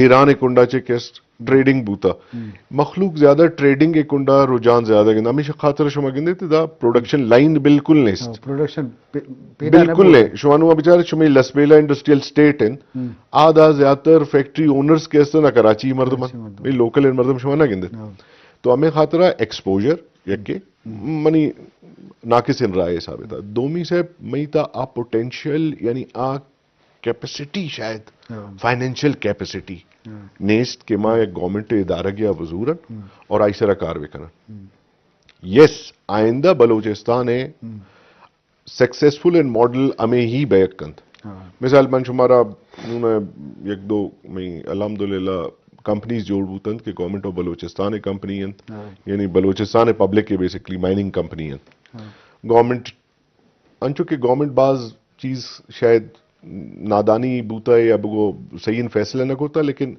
ایران ایک کنڈا چے case trading بوتا مخلوق زیادہ ٹریڈنگ ایک کنڈا رجحان زیادہ گندا ہمیشہ خاطر شما گندے تے دا پروڈکشن لائن بالکل نیست پروڈکشن بالکل نہیں شمانو بیچارے شمی لسبیلا انڈسٹریل سٹیٹ ہیں آدھا زیادہ فیکٹری اونرز کیسے نہ کراچی مردم بھی لوکل ان مردم شما نہ گندے تو ہمیں خاطرہ ایکسپوجر یکے منی ناقص ان رائے ثابت ہے دومی سے میں تا آ پوٹینشیل یعنی آ کیپیسٹی شاید فائنینشیل کیپیسٹی نیست کہ ماں ایک گورنمنٹ ادارہ گیا وزورن اور آئی سرا کار کرن یس آئندہ بلوچستان ہے سکسیسفل ان ماڈل ہمیں ہی بیک کند مثال من شمارا یک دو میں الحمدللہ کمپنیز جوڑ بوتن کہ گورنمنٹ آف بلوچستان کمپنی ہیں یعنی بلوچستان پبلک کے بیسکلی مائننگ کمپنی ہیں گورنمنٹ انچو کہ گورنمنٹ بعض چیز شاید نادانی بوتا ہے یا وہ صحیح فیصلہ نہ کرتا لیکن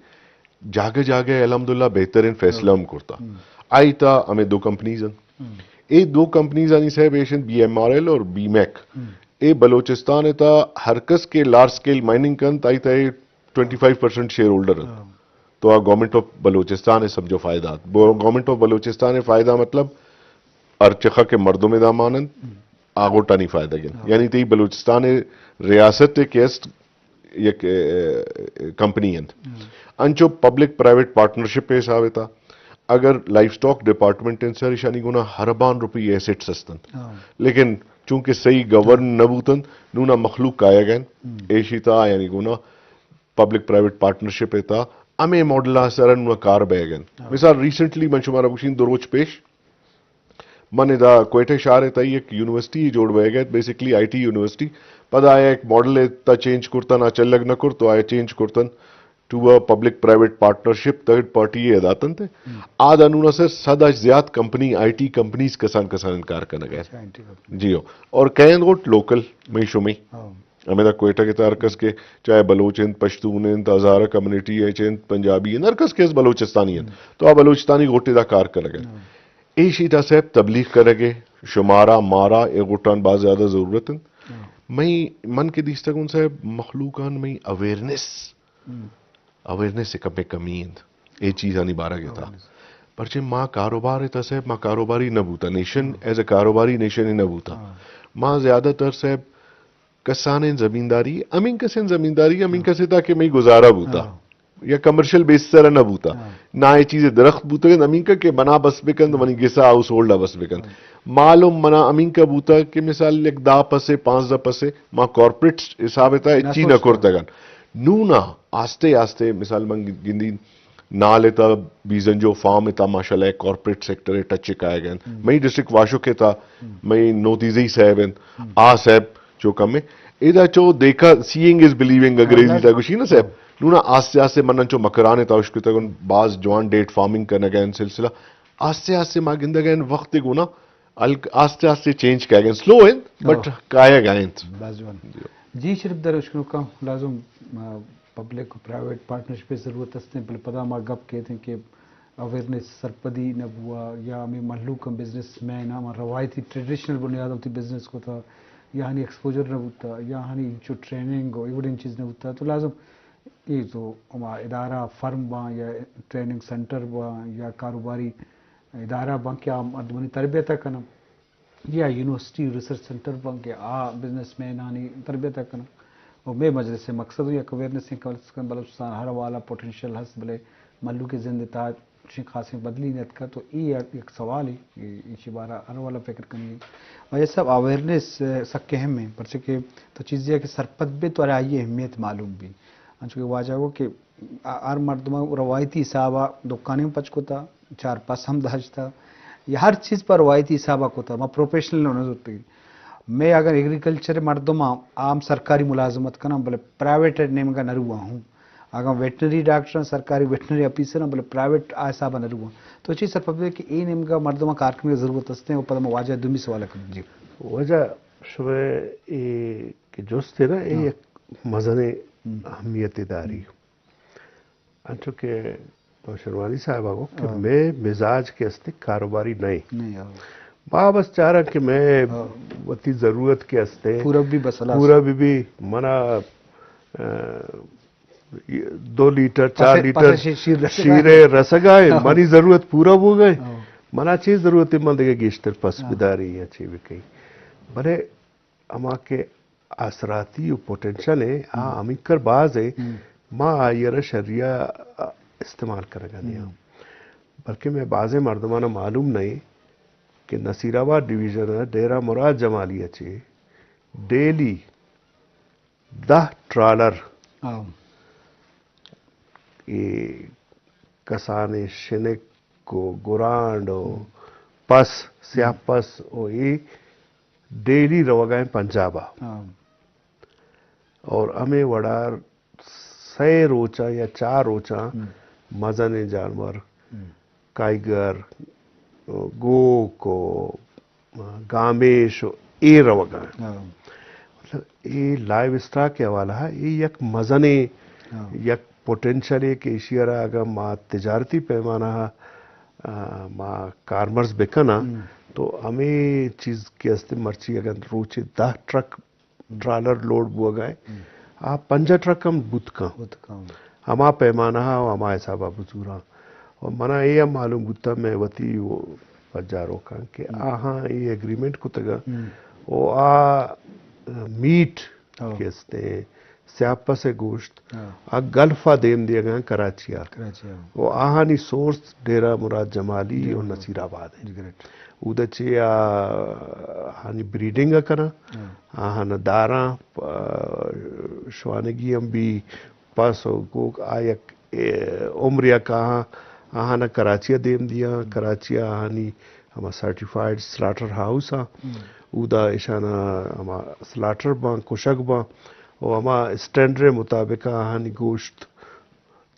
جاگے جاگے الحمدللہ بہترین فیصلہ ہم کرتا آئی تا ہمیں دو کمپنیز ہیں اے دو کمپنیز آنی صاحب ایشن بی ایم آر ایل اور بی میک اے بلوچستان تا ہرکس کے لارج سکیل مائننگ کن تائی تا 25% شیئر ہولڈر ہیں تو گورنمنٹ آف بلوچستان ہے سمجھو فائدہ گورنمنٹ آف بلوچستان ہے فائدہ مطلب ارچخہ کے مردوں میں دا مانند آگوٹا نہیں فائدہ گیا یعنی تی بلوچستان ریاست کیسٹ یک کمپنی ہیں انچو پبلک پرائیویٹ پارٹنرشپ پہ حساب تھا اگر لائف سٹاک ڈپارٹمنٹ ان سر شانی گنا ہربان روپی ایسٹ سستن لیکن چونکہ صحیح گورن نبوتن نونا مخلوق کایا گئن ایشیتا یعنی گنا پبلک پرائیویٹ پارٹنرشپ تھا ہمیں ماڈل سرن نونا کار بے گئن مثال ریسنٹلی من شمارا بکشین دروچ پیش من دا کوئٹہ شہر تا ایک یونیورسٹی جوڑ بے گئے بیسکلی آئی ٹی یونیورسٹی پدا آیا ایک ماڈل تا چینج کرتا نہ چل لگ نہ کر تو آیا چینج کرتن to a public private partnership third party یہ اداتن تھے آدھ انونا سے سدا زیاد کمپنی آئی ٹی کمپنیز کسان انکار کرنا گئے جی ہو اور کہیں گوٹ لوکل میں شمی ہمیں دا کوئٹہ کے تارکس کے چاہے بلوچ ہیں پشتون ہیں ہزارہ کمیونٹی ہے چاہے پنجابی ہیں ہرکس کے بلوچستانی ہیں تو آپ بلوچستانی گوٹے دا کار کر گئے اے شیدہ صاحب تبلیغ کرے گے شمارا مارا اے گوٹان بعض زیادہ ضرورت ہیں میں من کے دیستگون صاحب مخلوقان میں اویرنس سے کم کمی ہیں اے چیز آنی بارہ گیا تھا پرچہ ماں کاروبار ہے صاحب ماں کاروباری نہ بوتا نیشن ایز اے کاروباری نیشن ہی نہ بوتا ماں زیادہ تر صاحب کسان زمینداری امین کسین زمینداری امین کسے تا کہ میں گزارا بوتا یا کمرشل بیس سر نہ بوتا نہ یہ چیزیں درخت بوتا ہے امین کا کہ بنا بس بکند منی گسا ہاؤس ہولڈا بس بکند معلوم منا امین کا بوتا کہ مثال ایک دا پسے 5 دا پسے ماں کارپوریٹ حساب تا اچھی نہ کرتا گن نونا آستے آستے مثال من گندی نہ لیتا بیزن جو فارم تا ماشاءاللہ ایک کارپوریٹ سیکٹر ٹچ چکائے گئے میں ڈسٹرکٹ واشو کے تھا میں نوتیزی صاحب ہیں صاحب جو کم ہے ایدہ چو دیکھا سیئنگ از بلیونگ انگریزی تا گوشی نا صاحب نونا آستے آستے منن چو مکرانے تا اشکتا گن بعض جوان ڈیٹ فارمنگ کرنا گئے سلسلہ آستے آستے ماں گندہ گئے وقت گونا آستے آستے چینج کیا گئے سلو ہیں بٹ کایا گئے جی شرف در اشکنو کا لازم پبلک پرائیویٹ پارٹنرشپ پہ ضرورت ہے بل پدا ما گپ کہتے ہیں کہ اویئرنیس سرپدی نہ ہوا یا ہمیں محلوق بزنس مین ہمارا روایتی ٹریڈیشنل بنیاد ہوتی بزنس کو تھا یا ہنی ایکسپوجر نہ ہوتا یا ہنی جو ٹریننگ اور ایوڈن چیز نہ ہوتا تو لازم یہ تو ہمارا ادارہ فرم باں یا ٹریننگ سینٹر باں یا کاروباری ادارہ باں کیا مردمانی تربیت کرنا یا یونیورسٹی ریسرچ سینٹر باں کہ بزنس مین آنی تربیت کرنا اور بے مجلس سے مقصد ہوئی اویئرنیس بلوچستان ہر والا پوٹینشیل ہس بلے ملو کے زندہ خاص بدلی نیت کا تو یہ ایک سوال ہے یہ بارہ ہر والا فکر کرنی اور یہ سب اویئرنیس سب اہم ہے پرچہ کہ تو چیز یہ کہ سرپد بھی تو آئی اہمیت معلوم بھی چونکہ واجہ ہو کہ ہر مردمہ روایتی حسابہ دکانیں پچ کو تھا 4 ہم دہج تھا یہ ہر چیز پر روایتی حسابہ کو تھا میں پروفیشنل ہونا ضرورت ہے میں اگر ایگریکلچر مردمہ عام سرکاری ملازمت کرنا بولے پرائیویٹ نیم کا نہ روا ہوں اگر ویٹنری ڈاکٹر سرکاری ویٹنری آفیسر بولے پرائیویٹ حسابہ نہ روا تو چیز سر پبلک کہ یہ نیم کا مردمہ کارکنی ضرورت ہستے ہیں وہ پتہ واجہ دومی سوال کریں جی وجہ شبہ کہ جوست ہے نا یہ ایک مزن اہمیت داری انچو کہ تو شروانی صاحبہ کو کہ میں مزاج کے استے کاروباری نہیں ماں بس چاہ رہا کہ میں وتی ضرورت کے استے پورا بھی بس پورا بھی منا 2 لیٹر 4 لیٹر شیر شیرے رسگائے منی ضرورت پورا ہو گئے منا چیز ضرورت مند کے گیشتر پس بداری یا چی بھی کئی بلے اما کے اثراتی و پوٹینشل ہے امی کر باز ہے ماں آئیر شریعہ استعمال کرے گا نہیں بلکہ میں بعض مردمانہ معلوم نہیں کہ نصیر آباد ڈویژن ڈیرہ مراد جمالی اچھے ڈیلی 10 ٹرالر یہ کسانے شنک کو گرانڈ پس سیاہ پس او یہ ڈیلی روگائیں پنجابہ اور ہمیں وڑار 6 روچا یا 4 روچا مزن جانور کائیگر گو کو گامیش اے روگائیں مطلب یہ لائیو اسٹاک کے حوالہ ہے یہ یک مزنے یک پوٹینشل ہے کہ اشیارہ اگر ما تجارتی پیمانہ ما کارمرز بکنا تو ہمیں چیز کے استے مرچی اگر روچے 10 ٹرک ٹرالر لوڈ بوا گئے آپ 5 ٹرک ہم بوت کا ہما پیمانہ ہما حسابہ بزورا اور منہ یہ معلوم گتا میں وطی وہ بجاروں کا کہ آہاں یہ اگریمنٹ کو تگا وہ میٹ کے استے سیاپا سے گوشت گلفا دیم دیا گیا کراچی وہ آہانی سورس ڈیرہ مراد جمالی اور نصیر آباد ہے ادھر چے آہانی بریڈنگ کرنا آہانا داراں شوانگی ہم بھی پاس ہو گو آیک عمریہ کہاں آہانا کراچی دیم دیا کراچی آہانی ہما سرٹیفائیڈ سلاٹر ہاؤس اودا اشانا ہما سلاٹر باں کشک باں اور ہما اسٹینڈر مطابق آہانی گوشت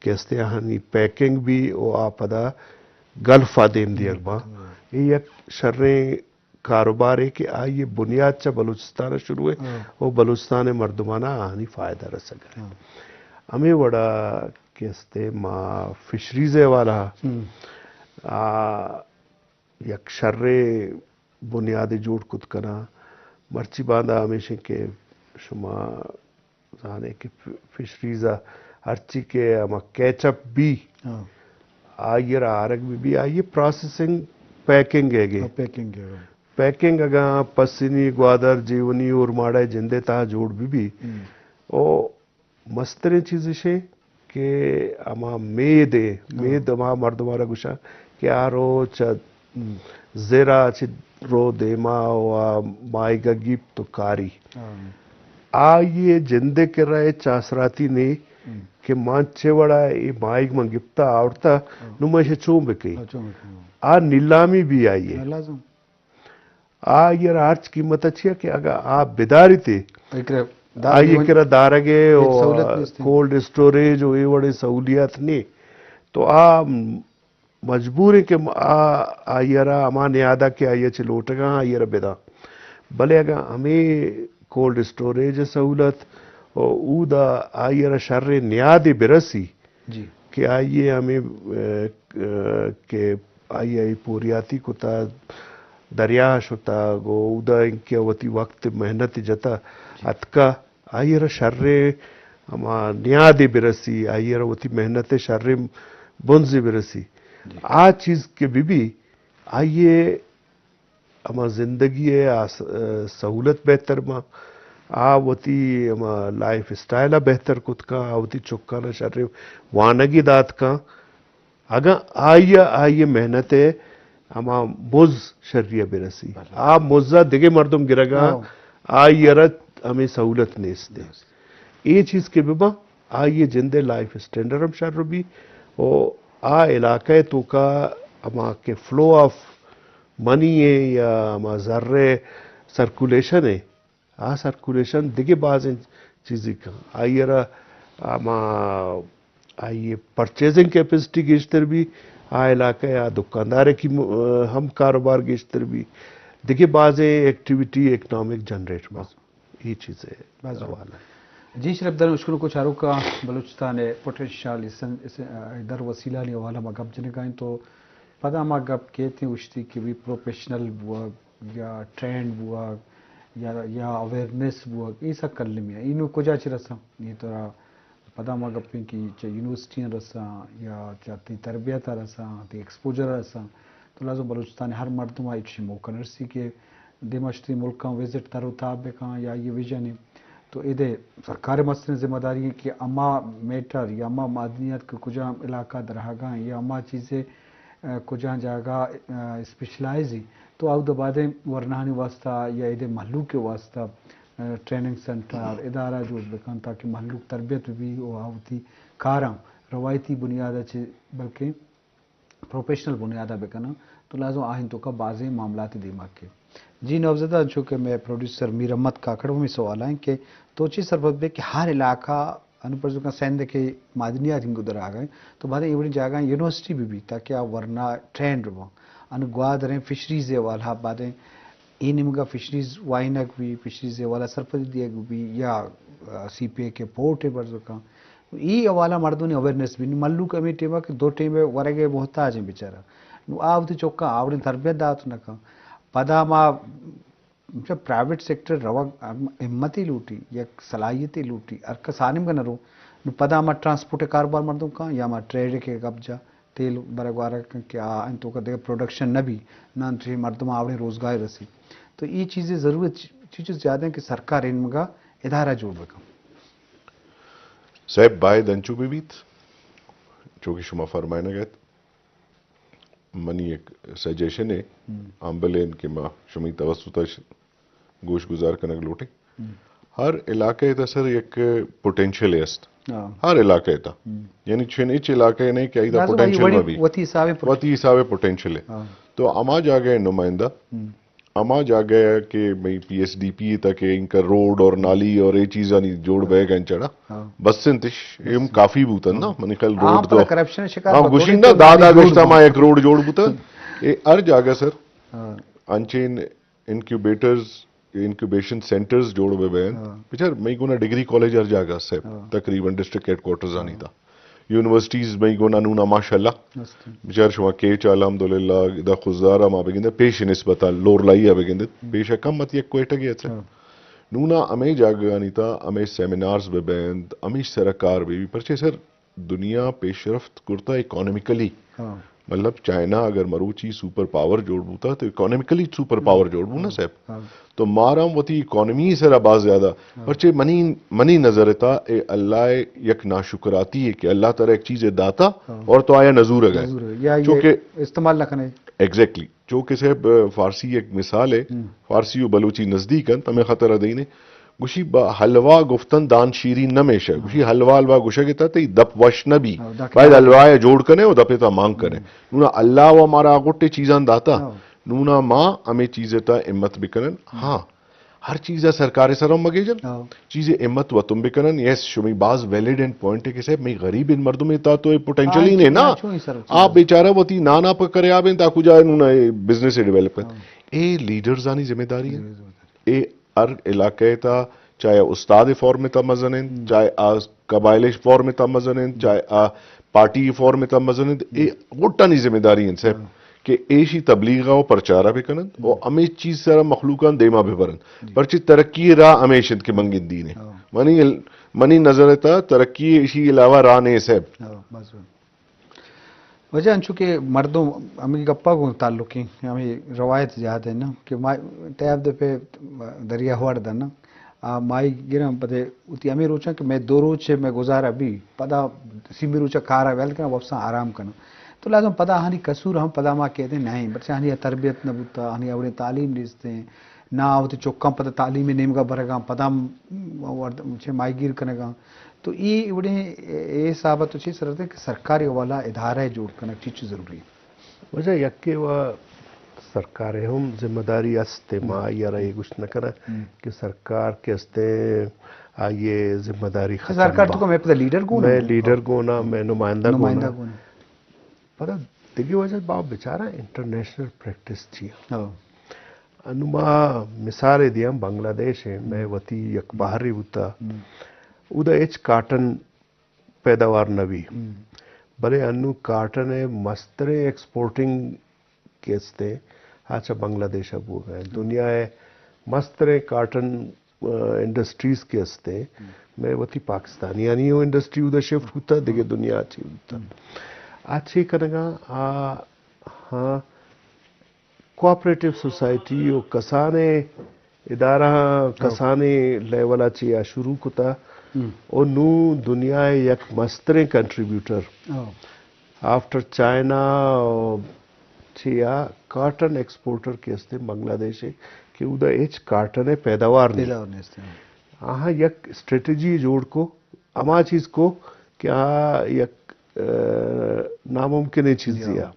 کیستے آہانی پیکنگ بھی او آپدا گلفا دیم دیا باں یہ ایک شریں کاروبار ہے کہ آئیے بنیاد چا بلوچستان شروع ہے اور بلوچستان مردمانہ آہانی فائدہ رسک ہے ہمیں وڑا کیستے ما فشریز والا یک شرے بنیاد جوڑ کت کنا مرچی باندھا ہمیشہ کے شما جانے کہ فشریزہ ہرچی کے ہما کیچپ بھی آئیر آرک بھی آئیے پروسیسنگ پیکنگ ہے گے پیکنگ اگا پسینی گوادر جیونی اور ماڑے جندے تا جوڑ بھی او مسترے چیزیں شے کہ اما مید اما مردمارا گوشا کہ آرو چا زیرہ چی رو دیما و مائی گا گیپ تو کاری آئیے جندے کر رہے چاسراتی نے کہ مانچے وڑا یہ مائی گا گپتا آورتا نمائشہ چون بکئی نیلامی بھی آئیے آئیے آرچ قیمت اچھی ہے کہ اگر آپ بیداری تھے آئیے کرا دارگے اور کولڈ اسٹوریج اور یہ وڑے سہولیات نہیں تو آپ مجبور ہے کہ آئیے را اما نیادہ کہ آئیے چلوٹا گا آئیے را بیدا بلے اگر ہمیں کولڈ اسٹوریج سہولت اور او دا آئیے را شر نیادی برسی کہ آئیے ہمیں کہ آئیے پوریاتی کو تا دریاش ہوتا گو اودا انکے وطی وقت محنت جتا اتکا آئیے را شر ہما نیادی برسی آئیے را وطی محنت شر بنزی برسی چیز کے بھی آئیے ہما زندگی ہے سہولت بہتر ماں وطی ہما لائف اسٹائلہ بہتر کت کا وطی چکانا شر وانگی دات کا اگر آئیے محنت ہے ہما مز شریعہ برسی مزہ دگے مردم گرگا آئیے رت ہمیں سہولت نیس دے یہ چیز کے بھی آئیے جندے لائف اسٹینڈر ہم شر بھی اور علاقہ تو کا ہما کے فلو آف منی ہے یا ہما ذرے سرکولیشن ہے سرکولیشن دیکھے بعض چیزیں کا آئیے را ہما آئیے پرچیزنگ کیپیسٹی گیشتر بھی علاقہ یا دکاندار کی ہم کاروبار گیشتر بھی دیکھے بعض ایکٹیویٹی اکنامک جنریٹ باز یہ چیز ہے جی شرف در اشکر کو چاروں کا بلوچستان پوٹینشال در وسیلہ نہیں حوالہ مگب جنے گائیں تو پدا مگب کہتے ہیں اشتی کہ بھی پروفیشنل ورک یا ٹرینڈ ورک یا اویئرنیس ورک یہ سب کر لیں انہوں کجا چرسا یہ تو पदा मा गप्पें की चे यूनिवर्सिटियां रसा या चाहती तरबियत रसा ती एक्सपोजर रसा तो लाजो बलूचिस्तान हर मर्दमा इच्छी मोकनरसी के दिमश्ती मुल्क का विजिट तरो ताबे का या ये विजन है तो इधे सरकार मसलन जिम्मेदारी है कि अम्मा मेटर या अम्मा मादनियत के कुछ इलाका दरहागा या अम्मा चीज़ें कुछ जगह स्पेशलाइज ही तो आउ दबादे वरनानी वास्ता या इधे महलू के वास्ता ट्रेनिंग सेंटर इदारा जो बेकान ताकि महलू तरबियत भी वो आवती कारम रवायती बुनियाद अच्छे बल्कि प्रोफेशनल बुनियाद बेकना तो लाजो आहिन तो का बाज़े मामलाती दिमाग के जी नवज़दा चूँकि मैं प्रोड्यूसर मीर अहमद काकड़ों में सवाल है कि तोची सरबत बे कि हर इलाका अनुपर का सैन देखे मादनियात हिंग उधर आ गए तो बाद इवड़ी जगह यूनिवर्सिटी भी ताकि आप वरना ट्रेंड रहो अनुगवाद रहे फिशरीज वाला बाद इन इनका फिशरीज वाइनक भी फिशरीज वाला सरपंच दिया भी या CPA के पोर्ट है बरसों का ये वाला मर्दों ने अवेयरनेस भी मल्लू कमेटी में कि 2 टीम वरगे मोहताज हैं बेचारा आवती चौका आवड़ी तरबियत दात न का पदा मा जब प्राइवेट सेक्टर रवा हिम्मती लूटी या सलाहियती लूटी अर्क सानिम का नरो पदा मा ट्रांसपोर्ट कारोबार मर्दों का या मा ट्रेड के कब्जा तेल बरगवारा के इन तो का देखा प्रोडक्शन न भी ना मर्दों में आवड़े रोजगार रसी तो ये चीज़ें ज़रूरत चीज़ें ज़्यादा हैं कि सरकार इनका इदारा जोड़ बेका साहब बाय दंचू बीबीत जो कि शुमा फरमायना गए मनी एक सजेशन है आंबलेन के माँ शुमी तवसुता गोश गुजार कनक लोटे हर इलाके था सर एक पोटेंशियल है हर इलाके था यानी छेन इच इलाके नहीं क्या इधर पोटेंशियल में भी वती हिसाबे पोटेंशियल है तो अमा जा गए नुमाइंदा अमा जा गया कि भाई PSDP तक इनका रोड और नाली और ये चीज़ नहीं जोड़ बे गए चढ़ा बस सिंतिश इम काफी बूतन ना मनी कल रोड तो करप्शन शिकार हाँ गुशिंदा दादा गश्ता मा एक रोड जोड़ बूतन ये हर जगह sir unchain incubators incubation centres जोड़ बे बिचार मई गुना डिग्री कॉलेज हर जगह से तकरीबन डिस्ट्रिक्ट हेडक्वार्टर्स आनी था यूनिवर्सिटीज मई गुना नूना माशाल्लाह बिचार शुमा के अल्हम्दुलिल्लाह इदा खुजारा मा बेगिंदे पेश निस्बता लोर लाई बेगिंदे पेश कम मत एक कोएटा गया था नूना अमे जाग अनीता अमे सेमिनार्स बेबंद अमी सरकार भी परचे सर दुनिया पेशरफ्त करता इकोनॉमिकली मतलब चाइना अगर मरूची सुपर पावर जोड़बूता तो इकोनॉमिकली सुपर पावर जोड़बू ना साहब तो माराम वती इकोनॉमी सर आबाज ज्यादा परचे मनी नजरता ए अल्लाह यक नाशुकराती है कि अल्लाह ताला एक चीज दाता और तो आया नजूर है जो कि इस्तेमाल न करने एग्जैक्टली जो कि साहब फारसी एक मिसाल है फारसी और बलूची नजदीक है तमें खतरा देने गुशी हलवा गुफ्तन दान शीरी नमेश है गुशी हलवा हलवा गुशा के तते दप वश नबी भाई हलवा जोड़ कने और दपे ता मांग करे नूना अल्लाह व हमारा गोटे चीजां दाता नूना मां हमें चीजें ता हिम्मत बिकनन हाँ हर चीज सरकारी सरम मगे जब चीजें हिम्मत व तुम बिकनन यस शुमी बाज वैलिड एंड पॉइंट है कि साहब मैं गरीब इन मर्दों में ता तो पोटेंशियल ही नहीं ना आप बेचारा वती नाना पर करे आबे ताकू जाए नूना बिजनेस डेवलप कर ए लीडर्स आनी जिम्मेदारी है ए हर इलाके था चाहे उस्ताद फॉर्म में तमजन चाहे कबाइल फॉर्म में तमजन चाहे पार्टी फॉर्म में तमजन ए गोटा नहीं जिम्मेदारी है साहब कि एशी तबलीगा और प्रचारा भी करन और अमेश चीज सारा मखलूकान देमा भी बरन परची तरक्की राह अमेशत के मंगिन दीन है मनी नजरता तरक्की इसी अलावा राह ने साहब वजह चूँकि मर्दों हमें गप्पा को ताल्लुक है हमें रवायत ज़्यादा है ना कि माई तैयार दफे दरिया हुआ ना माई गिरा पते उती हमें रोचा कि मैं 2 रोज से मैं गुजारा भी पता सिमी रोचा खारा वेल करना वापस आराम करना तो लाजम पता हानि कसूर हम पता माँ कहते नहीं बच्चे हानि तरबियत न बुता हानि अपने तालीम रिश्ते हैं ना होते चौका पता तालीम नेम का भरेगा पता मुझे माईगिर करेगा तो ये बड़े ये साबित तो चीज़ रहते कि सरकारी वाला इदारा जोड़ करना चीज़ जरूरी है वजह यके व सरकार हम जिम्मेदारी अस्ते माँ या रही कुछ न करा कि सरकार के अस्ते ये जिम्मेदारी सरकार तो मैं पता लीडर को मैं लीडर को ना मैं नुमाइंदा को ना पर देखिए वजह बाप बेचारा इंटरनेशनल प्रैक्टिस थी अनुमा मिसाल दिया बांग्लादेश है मैं वती अखबारी उता उदा एच काटन पैदावार नबी भले अनु काटन है मस्तरे एक्सपोर्टिंग केसते अच्छा बांग्लादेश अब हो गए दुनिया है मस्तरे काटन इंडस्ट्रीज के असते मैं वती पाकिस्तानी यानी वो इंडस्ट्री उधर शिफ्ट होता दिगे दुनिया अच्छी होता अच्छी करेगा हाँ कोऑपरेटिव सोसाइटी और कसाने इदारा कसाने लेवल अच्छी या शुरू होता और नू दुनिया एक मस्तरे कंट्रीब्यूटर आफ्टर चाइना छिया कार्टन एक्सपोर्टर के असते बांग्लादेश कि उधर एच कार्टन है पैदावार नहीं हाँ एक स्ट्रेटजी जोड़ को अमा चीज को क्या एक नामुमकिन चीज दिया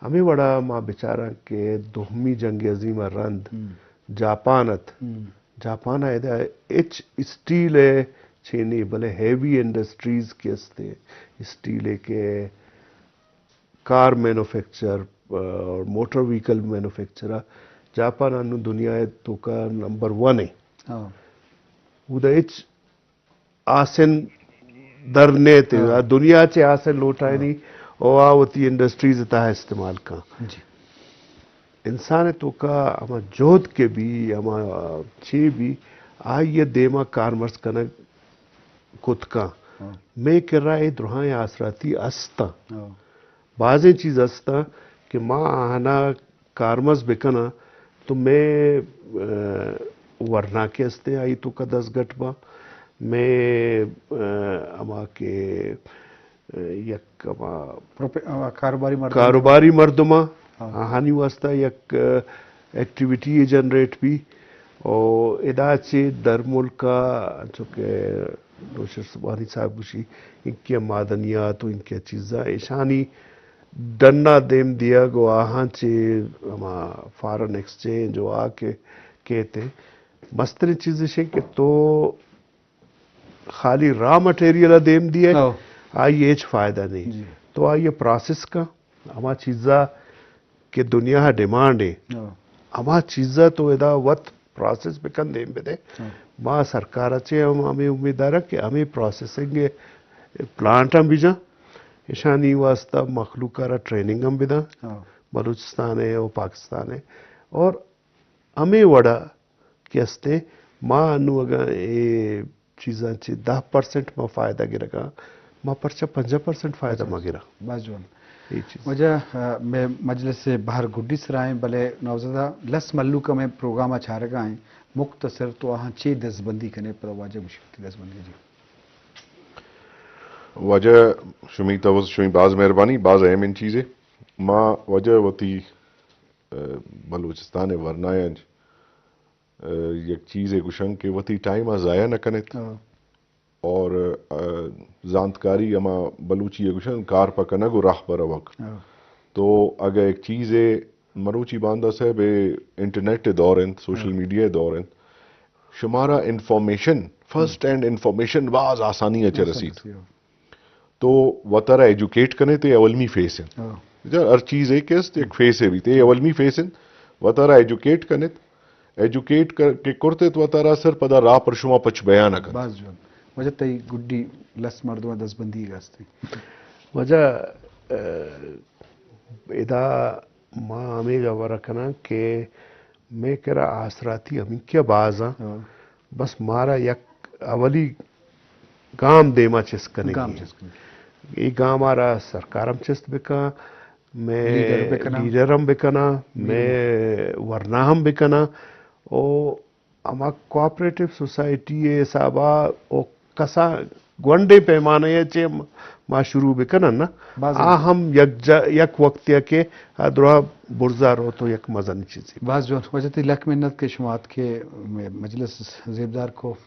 हमें बड़ा माँ बेचारा के दोहमी जंग अजीम रंद जापान है एच स्टील है छेनी भले हेवी इंडस्ट्रीज के असते स्टील के कार मैन्युफैक्चर और मोटर व्हीकल मैन्युफैक्चर जापान अनु दुनिया तो का नंबर 1 है उदय आसन दरने थे दुनिया चे आसन लोटाए नहीं और आवती इंडस्ट्रीज ता है इस्तेमाल का इंसान तो का हम जोध के भी हम छे भी आइए देमा कारमर्स कना खुद का मैं कर रहा है द्रोहाएं आसराती अस्ता बाज़े चीज़ अस्ता कि माँ आना कारमस बिकना तो मैं वरना के हस्ते आई तो का 10 गटबा मैं अमा के यक अमा कारोबारी मर्दमा हानि वास्ता यक एक्टिविटी जनरेट भी और इदा से दर मुल्क का जो के नौशर सुबानी साहब गुशी इनके मादनियात तो इनके चीज़ा ईशानी डन्ना देम दिया गो आहाँ चे हमा फॉरेन एक्सचेंज जो आके कहते मस्तरी चीज़ है कि तो खाली रॉ मटेरियल देम दिया आई एच फायदा नहीं तो आइए प्रोसेस का हमा चीज़ा के दुनिया डिमांड है हमा चीज़ा तो इदा वत प्रोसेस बिकन देम बेदे माँ सरकार चे हमें उम्मीदवार है कि हमें प्रोसेसिंग प्लांट हम भी जा ईशानी वास्ता मखलूकारा ट्रेनिंग हम बिदा बलूचिस्तान है और पाकिस्तान है और हमें वड़ा के हस्ते माँ अनु अगर ये चीज़ां चे 10% में फ़ायदा गिरगा माँ परचा 50% फ़ायदा में गिरा बाजून वजह मैं मजलिस से बाहर गुड्डी सराएं भले नौजदा लस मल्लू का मैं प्रोग्राम अच्छा रखा है मुख्तसर तो वहाँ 6 दसबंदी करने पर वाजब मुश्किल दसबंदी जी वजह शुमी तवज शुमी बाज मेहरबानी बाज अहम इन चीज़ें माँ वजह वती बलूचिस्तान वरनायंज एक चीज़ गुशंग के वती टाइम ज़ाया न कने और जानकारी अमा बलूची गुशन कार पकना गो राह पर वक तो अगर एक चीज़ मरूची बांदा से बे इंटरनेट दौर सोशल मीडिया दौर शुमारा इंफॉर्मेशन फर्स्ट एंड इंफॉर्मेशन बाज आसानी अचे रसीद तो वतरा एजुकेट कने ते अवलमी फेस है हर चीज़ एक फेस है भी ते अवलमी फेस है वतरा एजुकेट कने एजुकेट के कुर्ते तो वतरा सर पदा राह पर शुमा पच बयान कर वजह तई गुड्डी लस मर्दवा दसबंदी गस्ती वजह इदा माँ हमें गवर रखना के मैं करा आसराती हमें क्या बाजा बस मारा यक अवली गाम देमा चिस्कने ये गाम हमारा सरकारम चिस्त बिका मैं लीडरम बिकना मैं वरनाहम बिकना और अमा कोऑपरेटिव सोसाइटी ये साबा ओ कसा गुंडे पैमाने चे माँ शुरू बिकना ना हम यक वक्त के द्रोह बुर्जा रो तो यक मजा नहीं चीज़ बाज जो वजह लक मिन्नत के शुमात के मजलिस ज़ेबदार को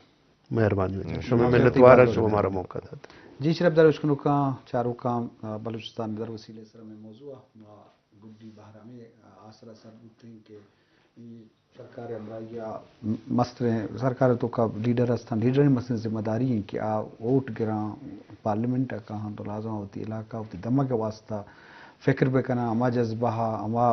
मेहरबानी शुमा मिन्नत वारा शुमा हमारा मौका था जी शरफदार उश्कनु का चारों काम बलूचिस्तान दर वसीले सर में मौजूद गुड्डी बाहर में आसरा सर के सरकार या मस्त सरकार तो का लीडर स्थान लीडर मसले जिम्मेदारी है कि आ वोट गिरा पार्लियामेंट कहाँ तो लाजम होती इलाका होती दमा के वास्ता फिक्र बेकना अमा जज्बा अमा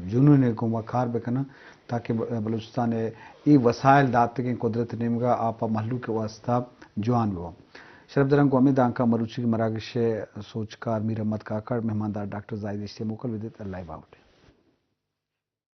जुनून को मखार बेकना ताकि बलूचिस्तान ये वसाइल दात के कुदरत नेमगा आपा महलू के वास्ता जवान हुआ शरफदरंग को अमित आंका मरूची मरागश सोचकार मीर अहमद काकड़ मेहमानदार डॉक्टर जाहिद इश्ते मुकल विदित अल्लाह बाउट